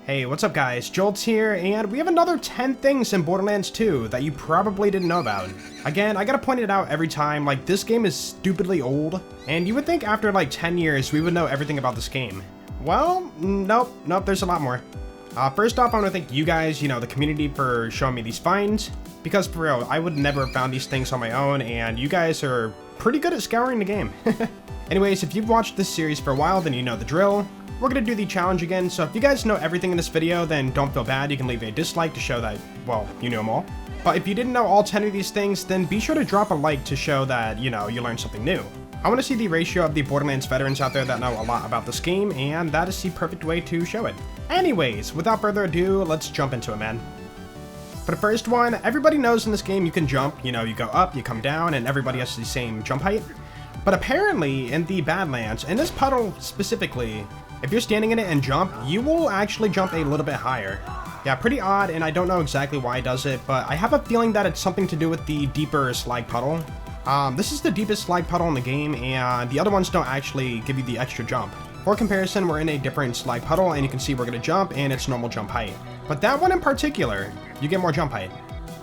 Hey, what's up guys, Jolts here, and we have another 10 things in Borderlands 2 that you probably didn't know about. Again, I gotta point it out every time, like this game is stupidly old, and you would think after like 10 years we would know everything about this game. Well, nope, there's a lot more. First off, I want to thank you guys, the community for showing me these finds, because for real, I would never have found these things on my own, and you guys are pretty good at scouring the game. Anyways, if you've watched this series for a while, then you know the drill. We're going to do the challenge again, so if you guys know everything in this video, then don't feel bad. You can leave a dislike to show that, well, you knew them all. But if you didn't know all 10 of these things, then be sure to drop a like to show that, you learned something new. I want to see the ratio of the Borderlands veterans out there that know a lot about this game, and that is the perfect way to show it. Anyways, without further ado, let's jump into it, man. For the first one, everybody knows in this game you can jump, you go up, you come down, and everybody has the same jump height. But apparently, in the Badlands, in this puddle specifically, if you're standing in it and jump, you will actually jump a little bit higher. Yeah, pretty odd, and I don't know exactly why it does it, but I have a feeling that it's something to do with the deeper slag puddle. This is the deepest slag puddle in the game, and the other ones don't actually give you the extra jump. For comparison, we're in a different slag puddle, and you can see we're going to jump, and it's normal jump height. But that one in particular, you get more jump height.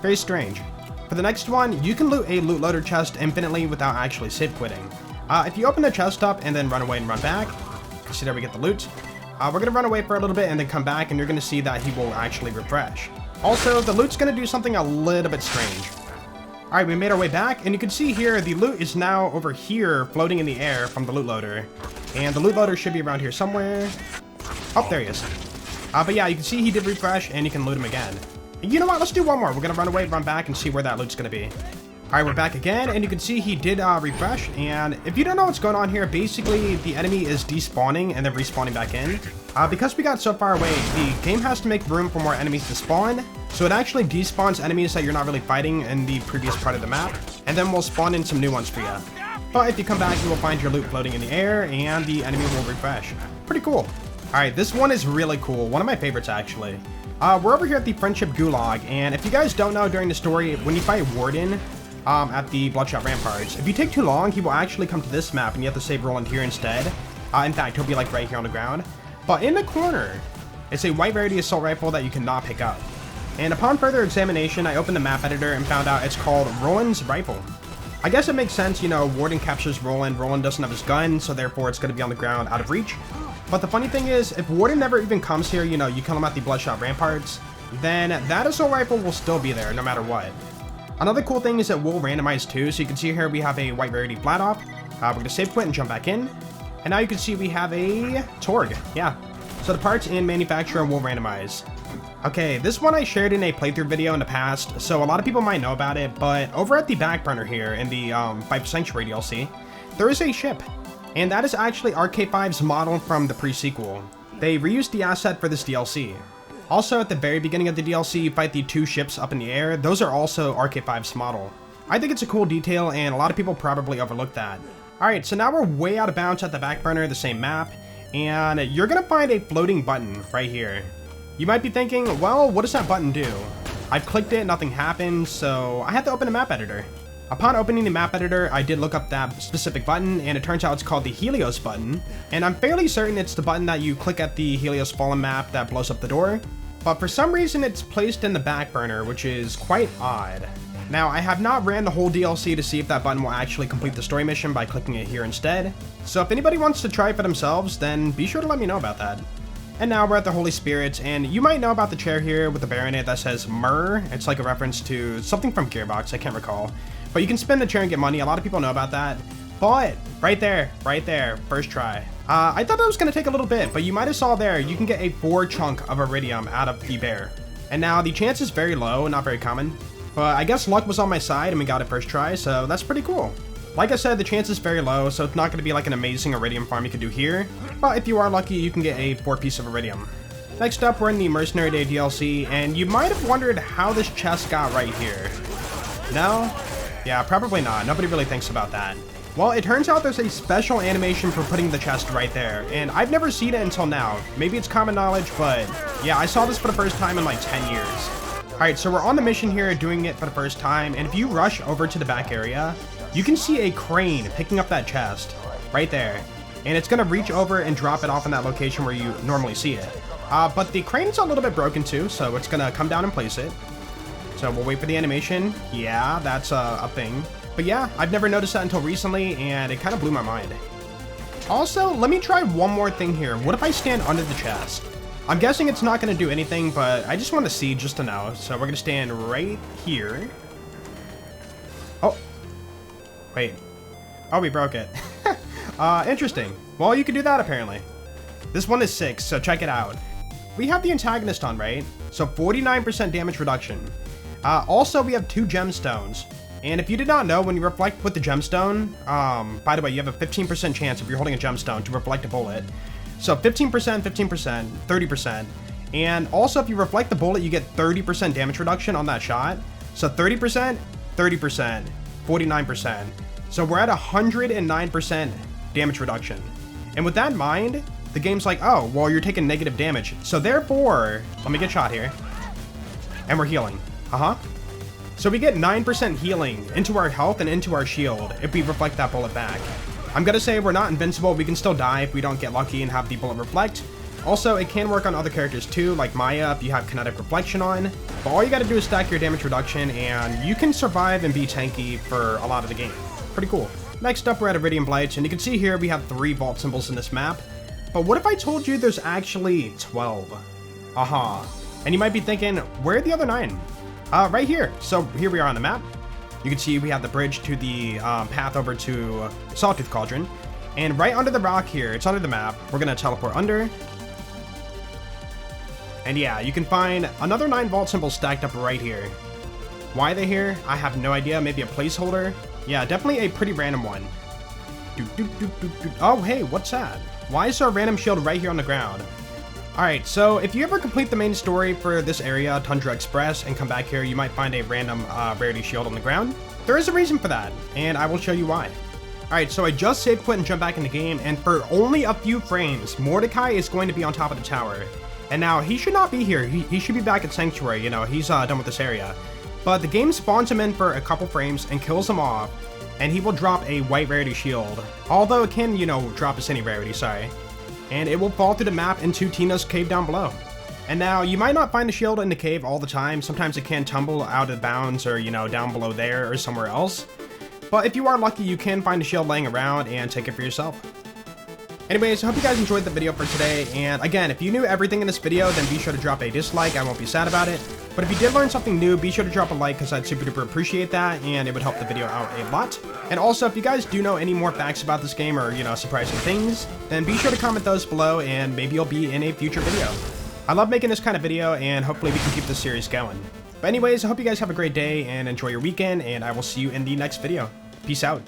Very strange. For the next one, you can loot a loot loader chest infinitely without actually save quitting. If you open the chest up and then run away and run back, see there we get the loot. We're going to run away for a little bit and then come back, and you're going to see that he will actually refresh. Also, the loot's going to do something a little bit strange. Alright, we made our way back, and you can see here the loot is now over here floating in the air from the loot loader. And the loot loader should be around here somewhere. Oh, there he is. But yeah, you can see he did refresh, and you can loot him again. And you know what? Let's do one more. We're going to run away, run back, and see where that loot's going to be. Alright, we're back again, and you can see he did refresh, and if you don't know what's going on here, basically the enemy is despawning and then respawning back in. Because we got so far away, the game has to make room for more enemies to spawn, so it actually despawns enemies that you're not really fighting in the previous part of the map, and then we'll spawn in some new ones for you. But if you come back, you will find your loot floating in the air, and the enemy will refresh. Pretty cool. Alright, this one is really cool, one of my favorites actually. We're over here at the Friendship Gulag, and if you guys don't know during the story, when you fight Warden, at the Bloodshot Ramparts, if you take too long, he will actually come to this map and you have to save Roland here instead. In fact, he'll be like right here on the ground. But in the corner, it's a white Rarity Assault Rifle that you cannot pick up. And upon further examination, I opened the map editor and found out it's called Rowans Rifle. I guess it makes sense, Warden captures Roland doesn't have his gun, so therefore it's going to be on the ground out of reach. But the funny thing is, if Warden never even comes here, you kill him at the Bloodshot Ramparts, then that Assault Rifle will still be there no matter what. Another cool thing is it will randomize too, so you can see here we have a white Rarity flat off. We're going to save quit and jump back in. And now you can see we have a Torg, yeah. So the parts and manufacturer will randomize. Okay, this one I shared in a playthrough video in the past, so a lot of people might know about it, but over at the back burner here in the Viper Sanctuary DLC, there is a ship. And that is actually Rk5s Model from the pre-sequel. They reused the asset for this DLC. Also, at the very beginning of the DLC, you fight the two ships up in the air. Those are also Rk5s Model. I think it's a cool detail, and a lot of people probably overlook that. Alright, so now we're way out of bounds at the back burner, the same map, and you're going to find a floating button right here. You might be thinking, well, what does that button do? I've clicked it, nothing happened, so I had to open a map editor. Upon opening the map editor, I did look up that specific button, and it turns out it's called the Helios Button, and I'm fairly certain it's the button that you click at the Helios Fallen map that blows up the door. But for some reason, it's placed in the back burner, which is quite odd. Now, I have not ran the whole DLC to see if that button will actually complete the story mission by clicking it here instead. So if anybody wants to try it for themselves, then be sure to let me know about that. And now we're at the Holy Spirits, and you might know about the chair here with the bear in it that says Myrrh. It's like a reference to something from Gearbox, I can't recall. But you can spin the chair and get money, a lot of people know about that. But, right there, first try. I thought that was going to take a little bit, but you might have saw there, you can get a 4 chunk of Iridium out of the bear. And now, the chance is very low, not very common. But I guess luck was on my side and we got it first try, so that's pretty cool. Like I said, the chance is very low, so it's not going to be like an amazing Iridium farm you can do here. But if you are lucky, you can get a 4 piece of Iridium. Next up, we're in the Mercenary Day DLC, and you might have wondered how this chest got right here. No? Yeah, probably not. Nobody really thinks about that. Well, it turns out there's a special animation for putting the chest right there, and I've never seen it until now. Maybe it's common knowledge, but yeah, I saw this for the first time in like 10 years. Alright, so we're on the mission here doing it for the first time, and if you rush over to the back area, you can see a crane picking up that chest right there. And it's going to reach over and drop it off in that location where you normally see it. But the crane's a little bit broken too, so it's gonna come down and place it. So we'll wait for the animation. Yeah, that's a thing. But yeah, I've never noticed that until recently, and it kind of blew my mind. Also, let me try one more thing here. What if I stand under the chest? I'm guessing it's not going to do anything, but I just want to see just to know. So we're going to stand right here. Oh. Wait. Oh, we broke it. Interesting. Well, you can do that apparently. This one is 6, so check it out. We have the antagonist on, right? So 49% damage reduction. Also, we have 2 gemstones. And if you did not know, when you reflect with the gemstone, by the way, you have a 15% chance if you're holding a gemstone to reflect a bullet. So 15%, 15%, 30%. And also, if you reflect the bullet, you get 30% damage reduction on that shot. So 30%, 30%, 49%. So we're at 109% damage reduction. And with that in mind, the game's like, oh, well, you're taking negative damage. So therefore, let me get shot here. And we're healing. So we get 9% healing into our health and into our shield if we reflect that bullet back. I'm gonna say we're not invincible. We can still die if we don't get lucky and have the bullet reflect. Also, it can work on other characters too, like Maya if you have kinetic reflection on. But all you gotta do is stack your damage reduction and you can survive and be tanky for a lot of the game. Pretty cool. Next up, we're at Iridium Blights, and you can see here we have 3 vault symbols in this map. But what if I told you there's actually 12? And you might be thinking, where are the other 9? Right here. So here we are on the map. You can see we have the bridge to the path over to Sawtooth Cauldron. And right under the rock here, it's under the map. We're going to teleport under. And yeah, you can find another 9 vault symbols stacked up right here. Why are they here? I have no idea. Maybe a placeholder. Yeah, definitely a pretty random one. Oh, hey, what's that? Why is there a random shield right here on the ground? Alright, so if you ever complete the main story for this area, Tundra Express, and come back here, you might find a random Rarity Shield on the ground. There is a reason for that, and I will show you why. Alright, so I just save quit and jump back in the game, and for only a few frames, Mordecai is going to be on top of the tower. And now, he should not be here. He should be back at Sanctuary, you know, he's done with this area. But the game spawns him in for a couple frames and kills him off, and he will drop a white Rarity Shield. Although it can, you know, drop a Cine Rarity, sorry. And it will fall through the map into Tina's cave down below. And now, you might not find the shield in the cave all the time. Sometimes it can tumble out of bounds or, you know, down below there or somewhere else. But if you are lucky, you can find a shield laying around and take it for yourself. Anyways, I hope you guys enjoyed the video for today. And again, if you knew everything in this video, then be sure to drop a dislike. I won't be sad about it. But if you did learn something new, be sure to drop a like because I'd super duper appreciate that and it would help the video out a lot. And also, if you guys do know any more facts about this game or, you know, surprising things, then be sure to comment those below and maybe you'll be in a future video. I love making this kind of video and hopefully we can keep this series going. But anyways, I hope you guys have a great day and enjoy your weekend and I will see you in the next video. Peace out.